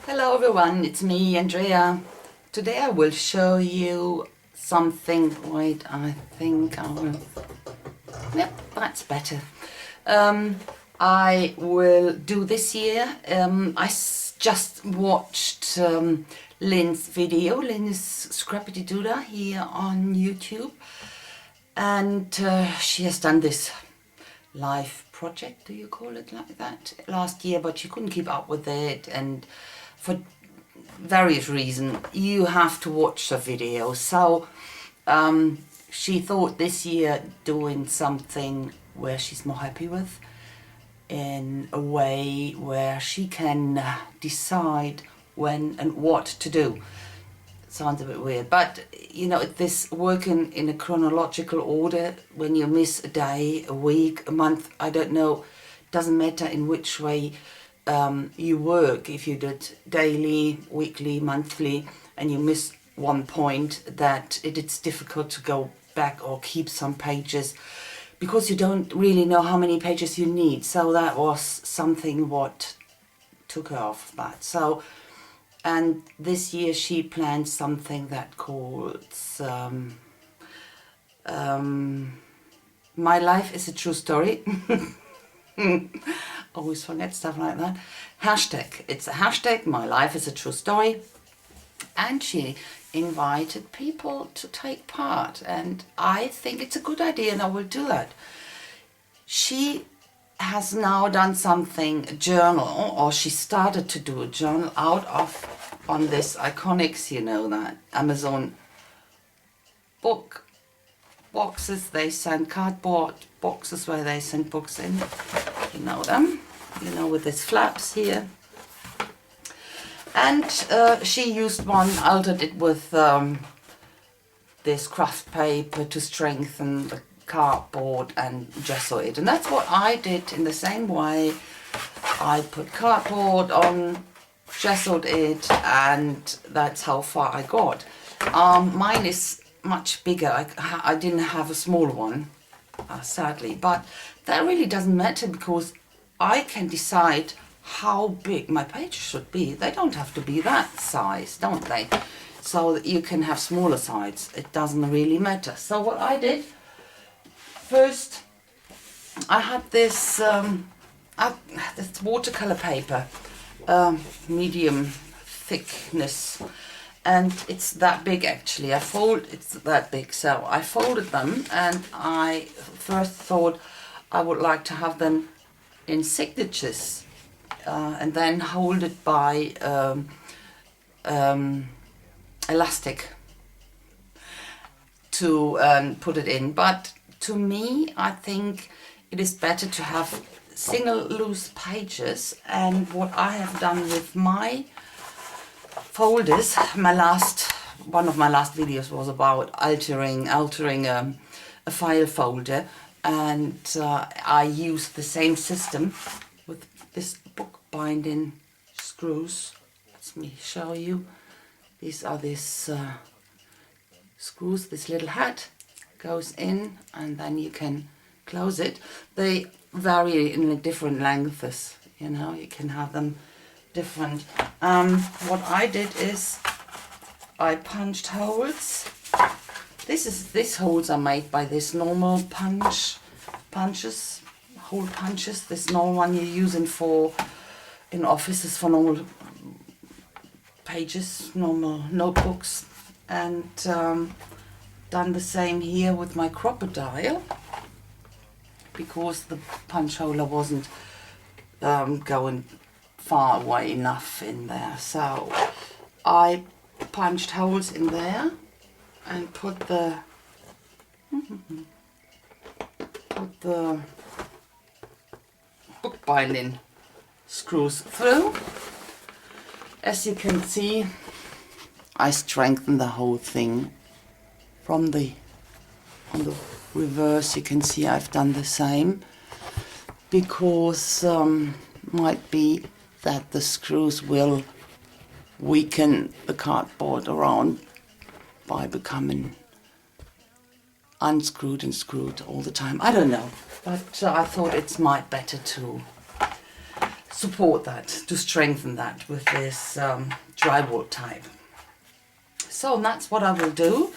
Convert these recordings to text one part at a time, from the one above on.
Hello everyone, it's me, Andrea. Today I will show you something. Wait, I think I will... Yep, that's better. I will do this year. Just watched Lynn's video. Lynn is Scrapidydoodah here on YouTube. And she has done this live project, do you call it like that, last year, but she couldn't keep up with it, and for various reasons you have to watch the video. So she thought this year doing something where she's more happy with, in a way where she can decide when and what to do. Sounds a bit weird, but you know, this working in a chronological order, when you miss a day, a week, a month, I don't know, doesn't matter in which way you work. If you did daily, weekly, monthly, and you miss one point, that it's difficult to go back or keep some pages because you don't really know how many pages you need. So that was something what took her off that. So, and this year she planned something that calls My Life is a True Story. Always forget stuff like that. Hashtag. It's a hashtag, My Life is a True Story. And she invited people to take part. And I think it's a good idea and I will do that. She has now done something, a journal, or she started to do a journal out of, on this Iconics, you know, that Amazon book boxes. They send cardboard boxes where they send books in, you know them, you know, with these flaps here. And she used one, altered it with this craft paper to strengthen the cardboard and gesso it. And that's what I did in the same way. I put cardboard on, gessoed it, and that's how far I got. Mine is much bigger. I didn't have a small one, sadly, but that really doesn't matter because I can decide how big my pages should be. They don't have to be that size, don't they? So that you can have smaller sides. It doesn't really matter. So what I did, first I had this this watercolor paper, medium thickness, and it's that big actually. It's that big, so I folded them, and I first thought I would like to have them in signatures, and then hold it by elastic to put it in. But to me, I think it is better to have single loose pages, and what I have done with my folders, one of my last videos was about altering a file folder, and I used the same system with this book binding screws. Let me show you. These are these screws. This little hat goes in, and then you can close it. They vary in different lengths, you know, you can have them different. What I did is I punched holes. These holes are made by this normal punches, hole punches. This normal one you're using in offices for normal pages, normal notebooks, and done the same here with my Crocodile, because the punch holder wasn't going far away enough in there. So I punched holes in there and put the book binding screws through. As you can see, I strengthened the whole thing from on the reverse. You can see I've done the same, because might be that the screws will weaken the cardboard around by becoming unscrewed and screwed all the time. I don't know, but I thought it's might better to support that, to strengthen that with this drywall type. So that's what I will do.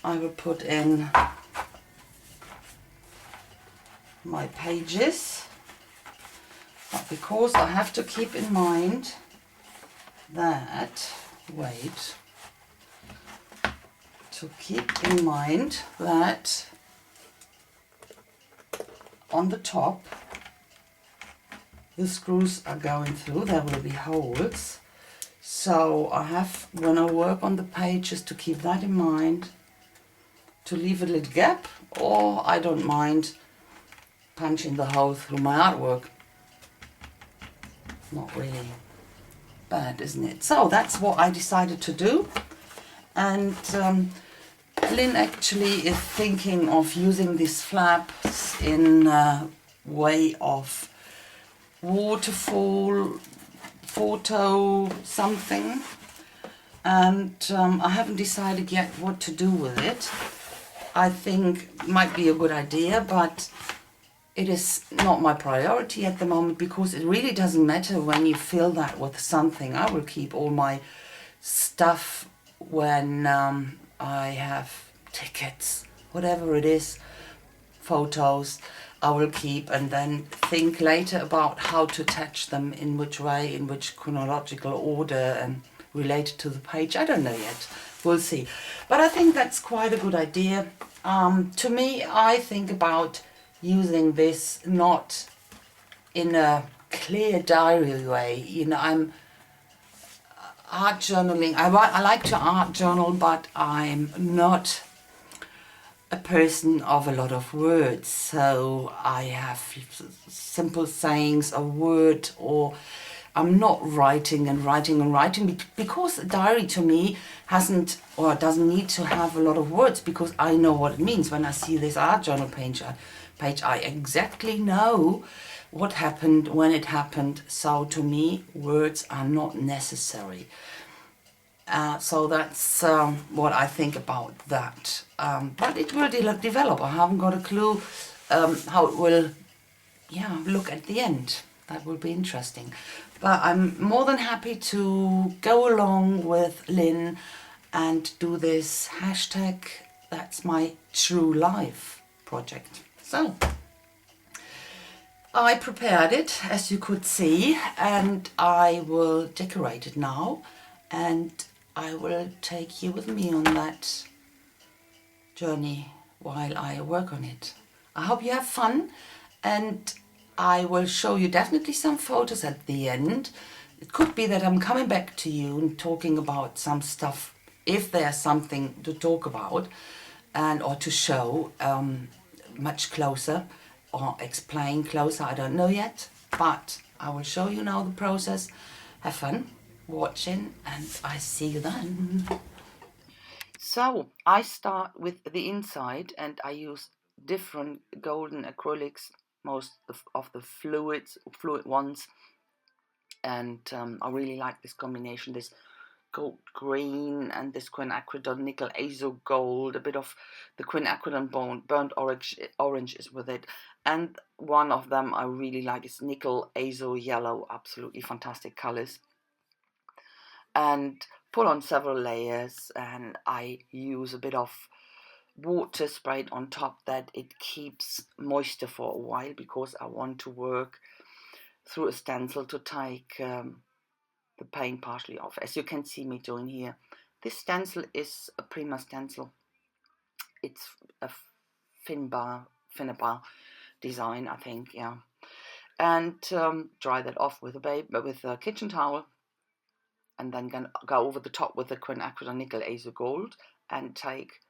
I will put in my pages, but because I have to keep in mind that, on the top the screws are going through, there will be holes. So I have, when I work on the pages, to keep that in mind, to leave a little gap, or I don't mind punching the hole through my artwork. Not really bad, isn't it? So that's what I decided to do. And Lynn actually is thinking of using these flaps in a way of waterfall photo something, and I haven't decided yet what to do with it. I think it might be a good idea, but it is not my priority at the moment, because it really doesn't matter when you fill that with something. I will keep all my stuff when I have tickets, whatever it is, photos, I will keep, and then think later about how to attach them, in which way, in which chronological order, and related to the page. I don't know yet. We'll see. But I think that's quite a good idea. To me, I think about using this not in a clear diary way. You know, I'm art journaling. I like to art journal, but I'm not a person of a lot of words, so I have simple sayings, a word, or I'm not writing and writing and writing, because a diary to me hasn't, or doesn't need to have a lot of words, because I know what it means. When I see this art journal page, I exactly know what happened, when it happened. So to me, words are not necessary. So that's what I think about that. But it will develop. I haven't got a clue how it will look at the end. That will be interesting. But I'm more than happy to go along with Lynn and do this hashtag That's My True Life project. So I prepared it, as you could see, and I will decorate it now, and I will take you with me on that journey while I work on it. I hope you have fun, and I will show you definitely some photos at the end. It could be that I'm coming back to you and talking about some stuff, if there's something to talk about and or to show much closer, or explain closer. I don't know yet, but I will show you now the process. Have fun watching, and I see you then. So I start with the inside, and I use different golden acrylics, most of the fluid ones, and I really like this combination, this gold green and this quinacridone nickel azo gold, a bit of the quinacridone burnt orange is with it, and one of them I really like is nickel azo yellow. Absolutely fantastic colors. And pull on several layers, and I use a bit of water sprayed on top, that it keeps moisture for a while, because I want to work through a stencil to take the paint partially off, as you can see me doing here. This stencil is a Prima stencil. It's a Finbar design, I think, yeah. And dry that off with a kitchen towel, and then go over the top with the quinacridone nickel azo gold, and take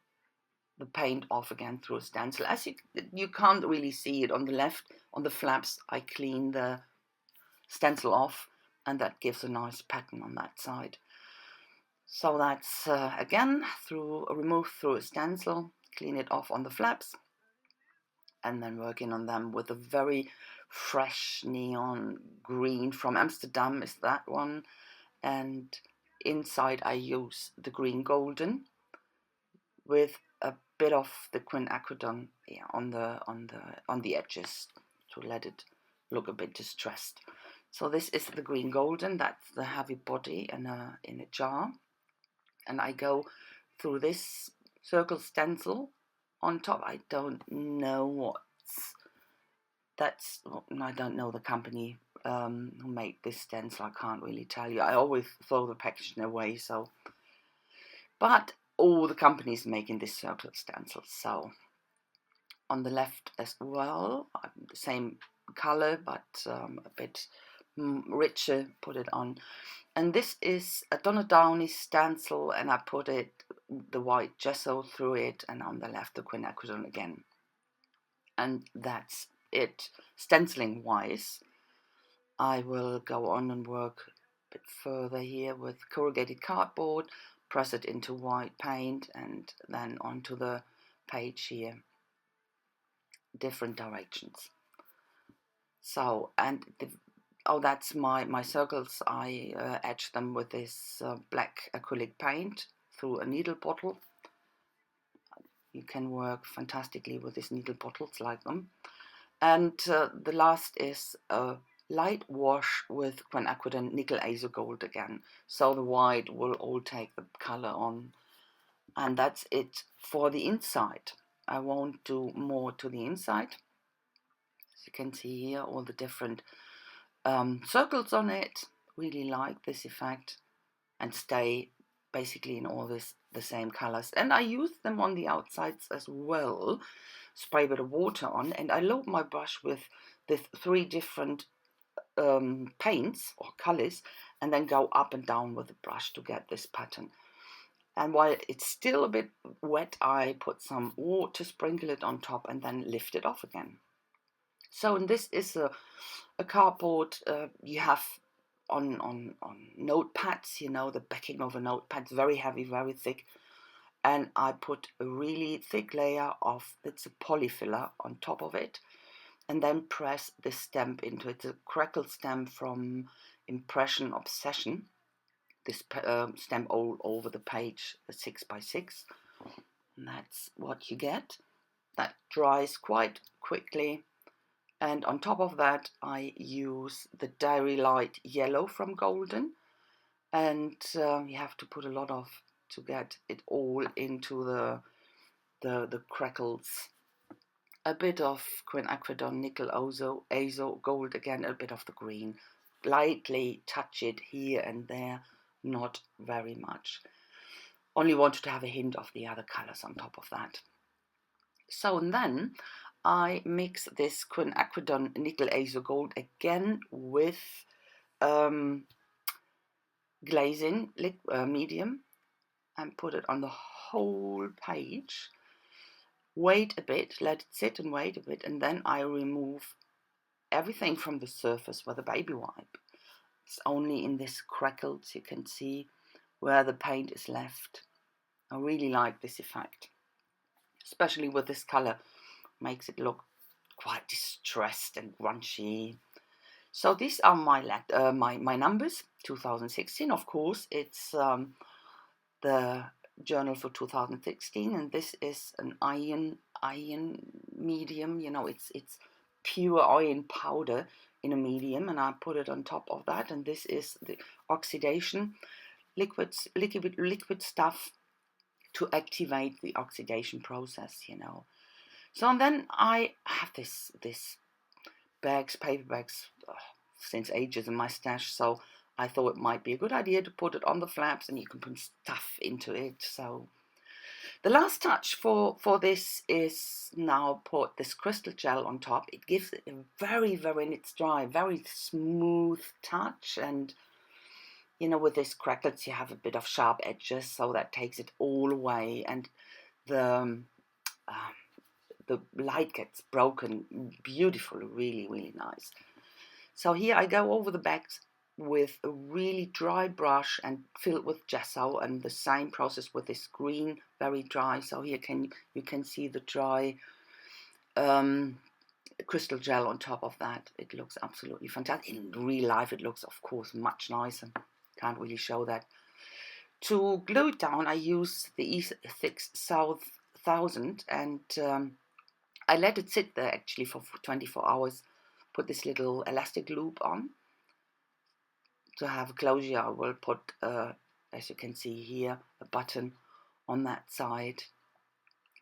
the paint off again through a stencil. As you can't really see it on the left, on the flaps, I clean the stencil off, and that gives a nice pattern on that side. So that's again remove through a stencil, clean it off on the flaps, and then working on them with a very fresh neon green from Amsterdam is that one, and inside I use the green golden with a bit of the quinacridone on the edges, to let it look a bit distressed. So this is the green golden, that's the heavy body in a jar. And I go through this circle stencil on top. I don't know I don't know the company who made this stencil. I can't really tell you. I always throw the packaging away, so. But all the companies making this circle stencil. So on the left as well, the same color, but a bit richer, put it on. And this is a Donna Downey stencil, and I put the white gesso through it, and on the left the quinacridone again. And that's it. Stenciling wise, I will go on and work a bit further here with corrugated cardboard, press it into white paint, and then onto the page here, different directions. So, and that's my circles. I etch them with this black acrylic paint through a needle bottle. You can work fantastically with these needle bottles like them. And the last is a light wash with quinacridone nickel azo gold again. So the white will all take the color on. And that's it for the inside. I won't do more to the inside. As you can see here, all the different circles on it. Really like this effect, and stay basically in all the same colors. And I use them on the outsides as well. Spray a bit of water on, and I load my brush with the 3 different paints or colors, and then go up and down with the brush to get this pattern. And while it's still a bit wet, I put some water, sprinkle it on top, and then lift it off again. So, and this is a cardboard you have on notepads, you know, the backing of a notepad, very heavy, very thick. And I put a really thick layer of, it's a polyfiller on top of it, and then press this stamp into it. It's a crackle stamp from Impression Obsession. This stamp all over the page, a 6x6. And that's what you get. That dries quite quickly. And on top of that, I use the Dairy Light Yellow from Golden. And you have to put a lot of, to get it all into the crackles. A bit of quinacridone nickel azo gold again, a bit of the green. Lightly touch it here and there, not very much. Only wanted to have a hint of the other colors on top of that. So, and then I mix this quinacridone nickel azo gold again with glazing medium, and put it on the whole page. Wait a bit, let it sit and wait a bit, and then I remove everything from the surface with a baby wipe. It's only in this crackles you can see where the paint is left. I really like this effect, especially with this color. Makes it look quite distressed and grungy. So these are my numbers. 2016, of course, it's the journal for 2016, and this is an iron medium. You know, it's pure iron powder in a medium, and I put it on top of that. And this is the oxidation liquid stuff to activate the oxidation process. You know. So, and then I have this paper bags, since ages in my stash. So I thought it might be a good idea to put it on the flaps, and you can put stuff into it. So the last touch for this is now put this crystal gel on top. It gives it a very, when it's dry, very smooth touch. And you know, with this crackles you have a bit of sharp edges, so that takes it all away, and the light gets broken beautifully, really nice. So here I go over the backs with a really dry brush and fill it with gesso, and the same process with this green, very dry. So here you can see the dry crystal gel on top of that. It looks absolutely fantastic. In real life it looks, of course, much nicer. Can't really show that. To glue it down, I use the E6000, and I let it sit there actually for 24 hours. Put this little elastic loop on, to have closure, I will put, as you can see here, a button on that side.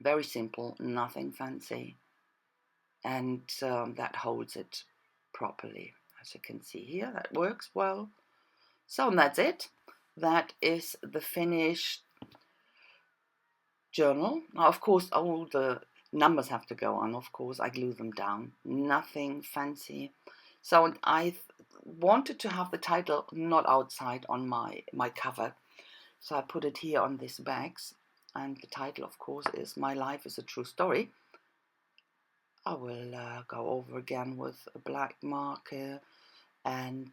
Very simple, nothing fancy, and that holds it properly. As you can see here, that works well. So and that's it. That is the finished journal. Now, of course, all the numbers have to go on. Of course, I glue them down. Nothing fancy. So I wanted to have the title not outside on my cover. So I put it here on these bags. And the title, of course, is My Life is a True Story. I will go over again with a black marker, and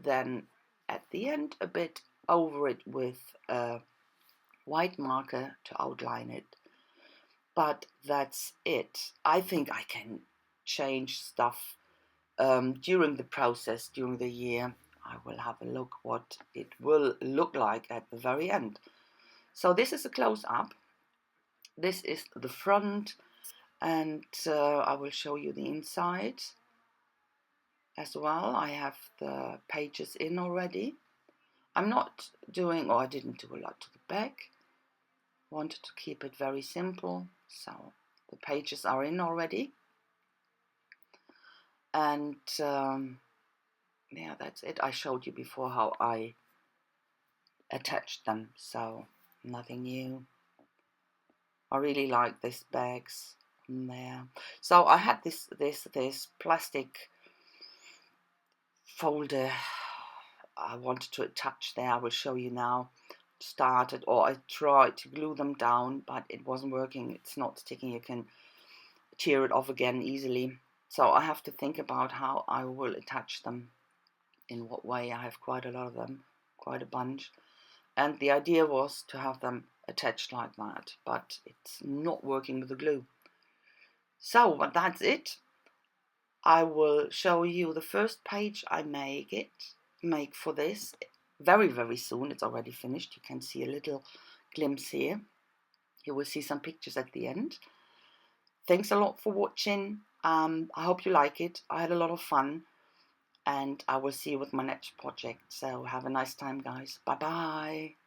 then at the end a bit over it with a white marker to outline it. But that's it. I think I can change stuff during the process, during the year. I will have a look what it will look like at the very end. So this is a close-up. This is the front, and I will show you the inside as well. I have the pages in already. I'm not doing, or I didn't do a lot to the back. Wanted to keep it very simple, so the pages are in already. And yeah, that's it. I showed you before how I attached them, so nothing new. I really like these bags there. So I had this plastic folder I wanted to attach there. I will show you now. Started, or I tried to glue them down, but it wasn't working. It's not sticking. You can tear it off again easily. So I have to think about how I will attach them, in what way. I have quite a lot of them, quite a bunch. And the idea was to have them attached like that, but it's not working with the glue. So, but that's it. I will show you the first page I make for this very, very soon. It's already finished. You can see a little glimpse here. You will see some pictures at the end. Thanks a lot for watching. I hope you like it. I had a lot of fun, and I will see you with my next project. So have a nice time, guys. Bye bye.